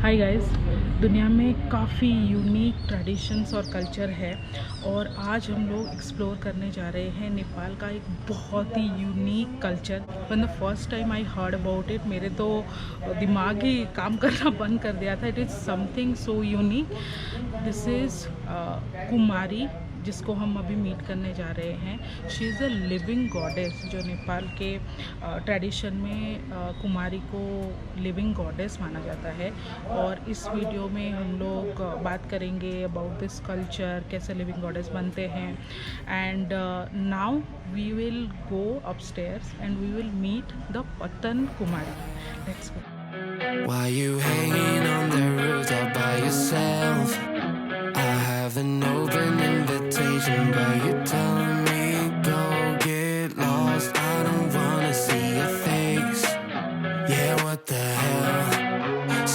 Hi guys, दुनिया में काफ़ी यूनिक ट्रेडिशंस और कल्चर है और आज हम लोग एक्सप्लोर करने जा रहे हैं नेपाल का एक बहुत ही unique culture. When the first time I heard about it, मेरे तो दिमाग ही काम करना बंद कर दिया था। It is something so unique. This is Kumari, जिसको हम अभी मीट करने जा रहे हैं। She is a living goddess, जो नेपाल के ट्रेडिशन में कुमारी को लिविंग गॉडेस माना जाता है। और इस वीडियो में हम लोग बात करेंगे अबाउट दिस कल्चर, कैसे लिविंग गॉडेस बनते हैं। And now we will go upstairs and we will meet the Patan Kumari. Let's go. Why you hanging on the rooftop by yourself? I have an open invitation, but you're telling me go get lost. I don't wanna see your face. Yeah, what the hell?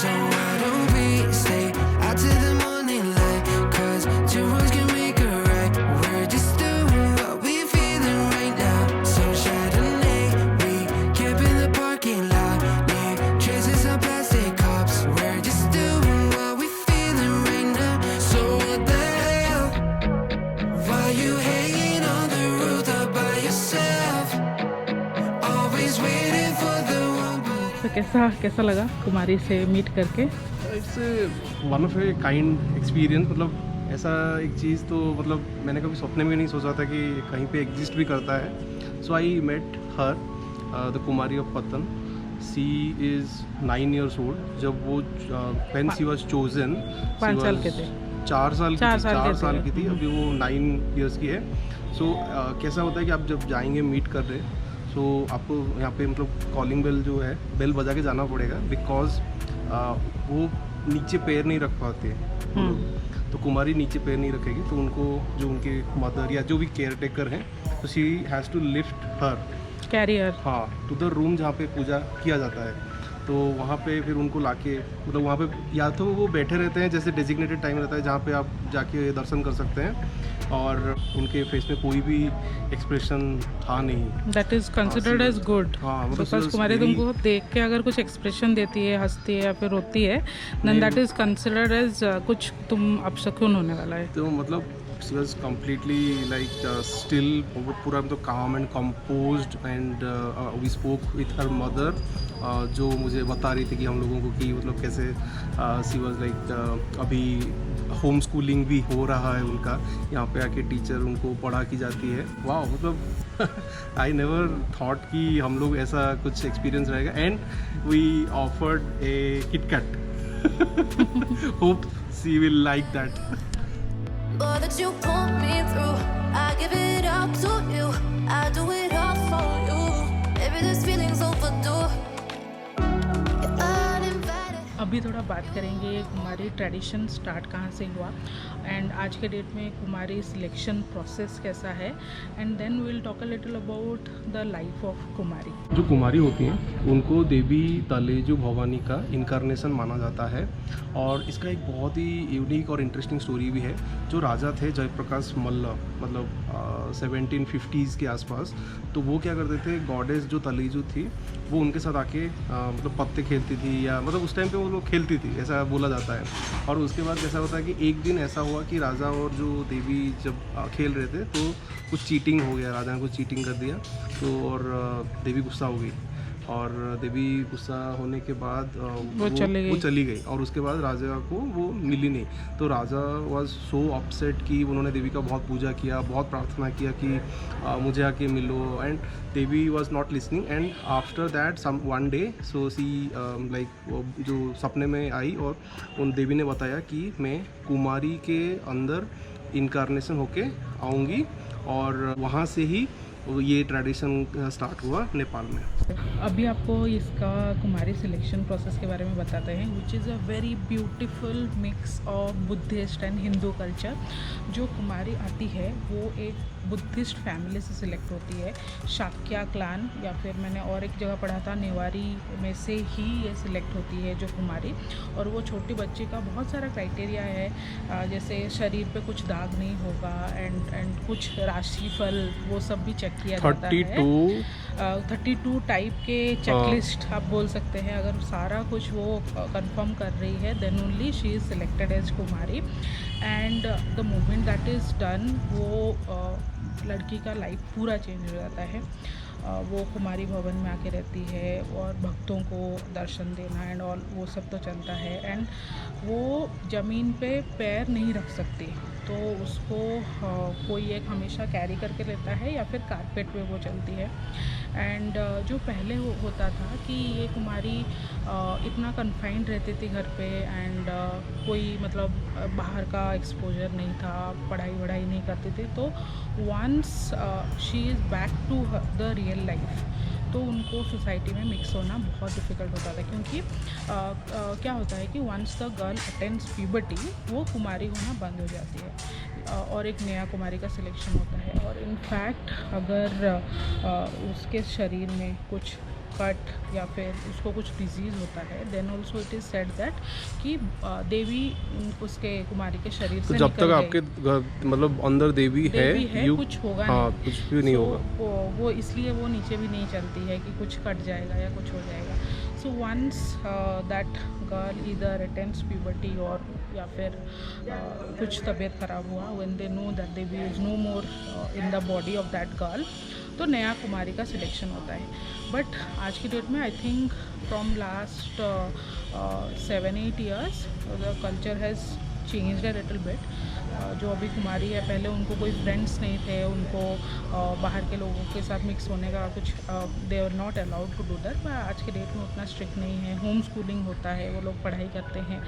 So why don't we stay out till the morning light? 'Cause two wrongs can make a right. We're just doing what we feeling right now. So Chardonnay, we camp in the parking lot. Leave traces of plastic cups. We're just doing what we feeling right now. So what the hell? Why you hanging on the rooftop by yourself? Always waiting for the one, but तो कैसा लगा कुमारी से meet करके? It's one of a kind experience. मतलब ऐसा एक चीज़ तो मतलब मैंने कभी सपने में नहीं सोचा था कि कहीं पे एग्जिस्ट भी करता है। So I met her the Kumari of Patan. She is 9 years old. जब वो व्हेन सी वाज चोजन 5 साल के थे। 4 साल चार साल के 4 साल थे। की थी। अभी वो 9 years की है। सो कैसा होता है कि आप जब जाएंगे मीट कर रहे, सो आपको यहाँ पे मतलब कॉलिंग बेल जो है, बेल बजा के जाना पड़ेगा, बिकॉज वो नीचे पैर नहीं रख पाते वो लोग। तो कुमारी नीचे पैर नहीं रखेगी, तो उनको जो उनके मदर या जो भी केयर टेकर हैं, तो she has to lift her carrier. हाँ टू द रूम जहाँ पे पूजा किया जाता है। तो वहाँ पे फिर उनको लाके मतलब वहाँ पे या तो वो बैठे रहते हैं, जैसे डेजिग्नेटेड टाइम रहता है जहाँ पे आप जाके दर्शन कर सकते हैं, और उनके फेस में कोई भी एक्सप्रेशन था नहीं। That is considered as good. हाँ, मतलब बिकॉज कुमारी तुमको देख के अगर कुछ एक्सप्रेशन देती है, हंसती है या फिर रोती है, then that is considered as कुछ तुम अपशकुन होने वाला है। तो मतलब she was completely like still, पूरा मतलब calm and composed, and we spoke with her mother, जो मुझे बता रही थी कि हम लोगों को कि मतलब कैसे she was like अभी होम स्कूलिंग भी हो रहा है उनका, यहाँ पे आके टीचर उनको पढ़ा की जाती है। वाह, मतलब आई नेवर थॉट कि हम लोग ऐसा कुछ एक्सपीरियंस रहेगा। And we offered a KitKat. Hope she will like that. Lord, that you pull me through. I give it up to you. I do it all for you. Maybe this feeling's overdue. You're uninvited. अभी थोड़ा बात करेंगे कुमारी tradition start कहाँ से हुआ, and आज के date में कुमारी सिलेक्शन प्रोसेस कैसा है, and then will talk a little about the life of Kumari. जो कुमारी होती हैं उनको देवी तलेजु भवानी का इनकारनेशन माना जाता है। और इसका एक बहुत ही यूनिक और इंटरेस्टिंग स्टोरी भी है। जो राजा थे जयप्रकाश मल्ल, मतलब 1750s के आसपास, तो वो क्या करते थे, गॉडेस जो तलेजु थी वो उनके साथ आके मतलब पत्ते खेलती थी, या मतलब उस टाइम पे वो लोग खेलती थी, ऐसा बोला जाता है। और उसके बाद ऐसा होता है कि एक दिन ऐसा हुआ कि राजा और जो देवी जब खेल रहे थे, तो कुछ चीटिंग हो गया, राजा ने कुछ चीटिंग कर दिया, तो और देवी गुस्सा हो गई। और देवी गुस्सा होने के बाद वो चली गई, और उसके बाद राजा को वो मिली नहीं। तो राजा वाज सो अपसेट कि उन्होंने देवी का बहुत पूजा किया, बहुत प्रार्थना किया कि मुझे आके मिलो, and Devi was not listening. And after that some one day, so see like जो सपने में आई, और उन देवी ने बताया कि मैं कुमारी के अंदर इनकारनेशन होके आऊँगी, और वहाँ से ही ये ट्रेडिशन स्टार्ट हुआ नेपाल में। अभी आपको इसका कुमारी सिलेक्शन प्रोसेस के बारे में बताते हैं, which is a very beautiful mix of Buddhist and Hindu culture. जो कुमारी आती है वो एक बुद्धिस्ट फैमिली से सिलेक्ट होती है, शाक्या क्लान, या फिर मैंने और एक जगह पढ़ा था नेवारी में से ही ये सिलेक्ट होती है जो कुमारी। और वो छोटी बच्ची का बहुत सारा क्राइटेरिया है, जैसे शरीर पे कुछ दाग नहीं होगा एंड कुछ राशिफल वो सब भी चेक किया जाता है। 32 टाइप के चेकलिस्ट आप बोल सकते हैं। अगर सारा कुछ वो कंफर्म कर रही है then only she is selected as Kumari. And the moment that is done, वो लड़की का लाइफ पूरा चेंज हो जाता है। वो कुमारी भवन में आके रहती है और भक्तों को दर्शन देना एंड ऑल वो सब तो चलता है। एंड वो ज़मीन पे पैर नहीं रख सकती, तो उसको कोई एक हमेशा कैरी करके लेता है या फिर कारपेट पे वो चलती है। एंड जो पहले होता था कि ये कुमारी इतना कन्फाइंड रहती थी घर पे एंड कोई मतलब बाहर का एक्सपोजर नहीं था, पढ़ाई वढ़ाई नहीं करती थी। तो once she is back to the real life, तो उनको सोसाइटी में मिक्स होना बहुत डिफ़िकल्ट होता था, क्योंकि क्या होता है कि once the girl attends puberty वो कुमारी होना बंद हो जाती है और एक नया कुमारी का सिलेक्शन होता है। और इनफैक्ट अगर उसके शरीर में कुछ कट या फिर उसको कुछ डिजीज़ होता है then also it is said that कि देवी उसके कुमारी के शरीर से जब तक आपके मतलब अंदर देवी है कुछ होगा हाँ, नहीं, कुछ भी नहीं होगा। वो इसलिए वो नीचे भी नहीं चलती है कि कुछ कट जाएगा या कुछ हो जाएगा। So once that girl either attends puberty और या फिर कुछ तबीयत ख़राब हुआ, when they know that Devi is no more in the body of that girl, तो नया कुमारी का सिलेक्शन होता है। बट आज की डेट में I think from last 7-8 years the culture has changed a little bit. जो अभी कुमारी है, पहले उनको कोई फ्रेंड्स नहीं थे, उनको बाहर के लोगों के साथ मिक्स होने का कुछ they are not allowed to do that. पर आज के डेट में उतना स्ट्रिक्ट नहीं है, होम स्कूलिंग होता है, वो लोग पढ़ाई करते हैं।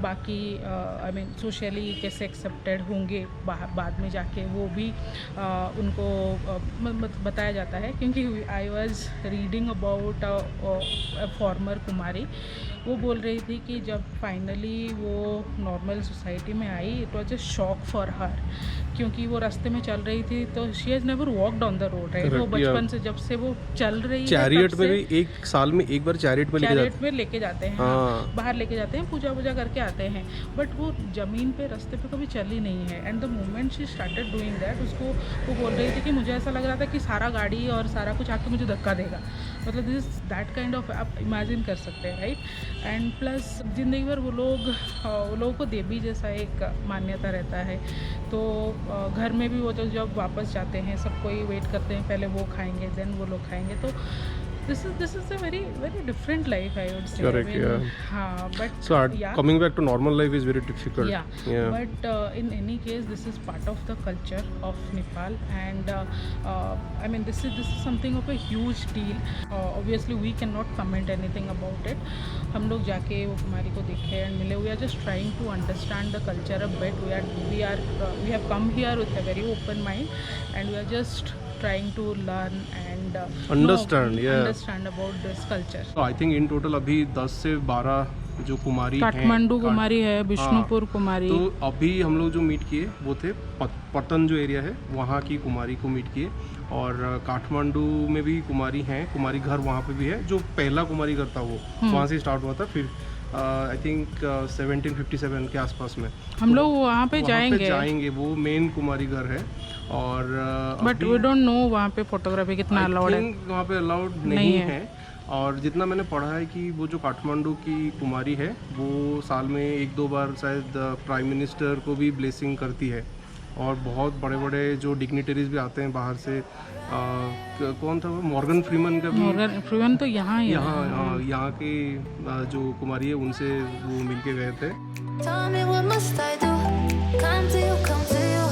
बाकी आई मीन सोशली कैसे एक्सेप्टेड होंगे बाद में जाके वो भी उनको बताया जाता है। क्योंकि I was reading about a former Kumari, वो बोल रही थी कि जब फाइनली वो नॉर्मल सोसाइटी में आई it was a shock for her, क्योंकि वो रास्ते में चल रही थी तो she has never walked on the road, right. वो बचपन से जब से वो चल रही है, चैरियट में भी एक साल में एक बार चैरियट में लेके जाते हैं हाँ। बाहर लेके जाते हैं, पूजा वूजा करके आते हैं, बट वो ज़मीन पे रास्ते पे कभी चली नहीं है। And the moment she started doing that, उसको वो बोल रही थी कि मुझे ऐसा लग रहा था कि सारा गाड़ी और सारा कुछ आके मुझे धक्का देगा। मतलब दिस दैट काइंड ऑफ आप इमेजिन कर सकते हैं, राइट। एंड प्लस ज़िंदगी भर वो लोगों को देवी जैसा एक मान्यता रहता है। तो घर में भी वो जब वापस जाते हैं सब कोई वेट करते हैं, पहले वो खाएंगे देन वो लोग खाएंगे। तो this is a very different life, I would say. Correct, yeah. But so coming back to normal life is very difficult. Yeah. But in any case, this is part of the culture of Nepal, and I mean this is something of a huge deal. Obviously, we cannot comment anything about it. हम लोग जाके वो कुमारी को देखे and मिले. We are just trying to understand the culture a bit. We have come here with a very open mind, and we are just trying to learn and understand about this culture. So I think in total अभी 10 से 12 जो कुमारी हैं, काठमांडू कुमारी है, विष्णुपुर कुमारी। तो अभी हम लोग जो मीट किए वो थे पतन जो एरिया है वहाँ की कुमारी को मीट किए। और काठमांडू में भी कुमारी हैं, कुमारी घर वहाँ पे भी है। जो पहला कुमारी घर था वो वहाँ से स्टार्ट हुआ था, फिर आई थिंक 1757 के आसपास में हम लोग वहाँ पे जाएंगे। वो मेन कुमारी घर है। और बट वी डोंट नो वहाँ पे फोटोग्राफी कितना अलाउड है। वहाँ पे अलाउड नहीं है। और जितना मैंने पढ़ा है कि वो जो काठमांडू की कुमारी है वो साल में 1-2 बार शायद प्राइम मिनिस्टर को भी ब्लेसिंग करती है। और बहुत बड़े बड़े जो डिग्निटरीज भी आते हैं बाहर से। कौन था वो? मॉर्गन फ्रीमन का भी। मॉर्गन फ्रीमन तो यहाँ के जो कुमारी है उनसे वो मिलके गए थे। Tell me what must I do? Come to you, come to you.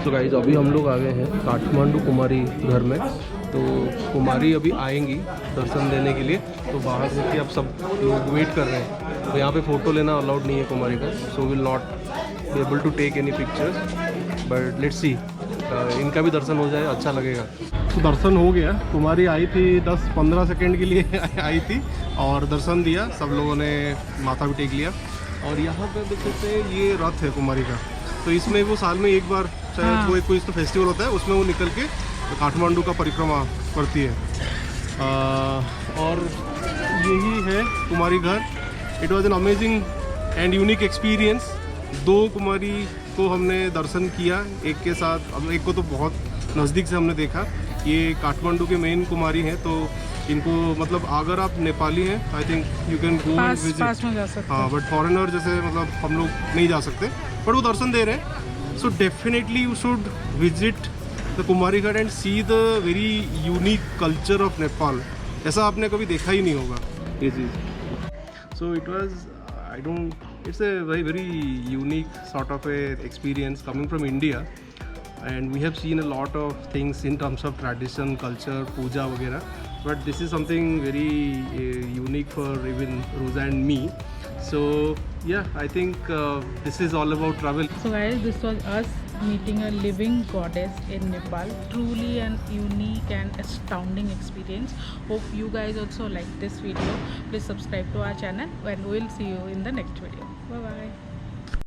तो गाइस अभी हम लोग आ गए हैं काठमांडू कुमारी घर में। तो कुमारी अभी आएंगी दर्शन देने के लिए, तो बाहर से अब सब लोग वेट कर रहे हैं। तो यहाँ पे फ़ोटो लेना अलाउड नहीं है कुमारी का, so will not be able to take any pictures, but let's see इनका भी दर्शन हो जाए, अच्छा लगेगा। तो दर्शन हो गया। कुमारी आई थी 10-15 सेकंड के लिए आई थी और दर्शन दिया, सब लोगों ने माथा भी टेक लिया। और यहाँ पे देख सकते हैं ये रथ है कुमारी का, तो इसमें वो साल में एक बार शायद कोई तो फेस्टिवल होता है, उसमें वो निकल के काठमांडू का परिक्रमा करती है। और यही है कुमारी घर। It was an amazing and unique experience. 2 कुमारी को हमने दर्शन किया एक के साथ, अब एक को तो बहुत नज़दीक से हमने देखा। ये काठमांडू के मेन कुमारी हैं, तो इनको मतलब अगर आप नेपाली हैं I think you can go pass visit. में जा सकते हाँ, बट फॉरेनर जैसे मतलब हम लोग नहीं जा सकते, बट वो दर्शन दे रहे हैं। So definitely you should visit the Kumari Ghat and see the very unique culture of Nepal. ऐसा आपने कभी देखा ही नहीं होगा ये चीज़। So it was I don't it's a very unique sort of a experience coming from India, and we have seen a lot of things in terms of tradition, culture, puja वगैरह, but this is something very unique for even Rosa and me. So yeah, I think this is all about travel. So guys, this was us meeting a living goddess in Nepal. Truly an unique and astounding experience. Hope you guys also like this video. Please subscribe to our channel and we'll see you in the next video. Bye bye.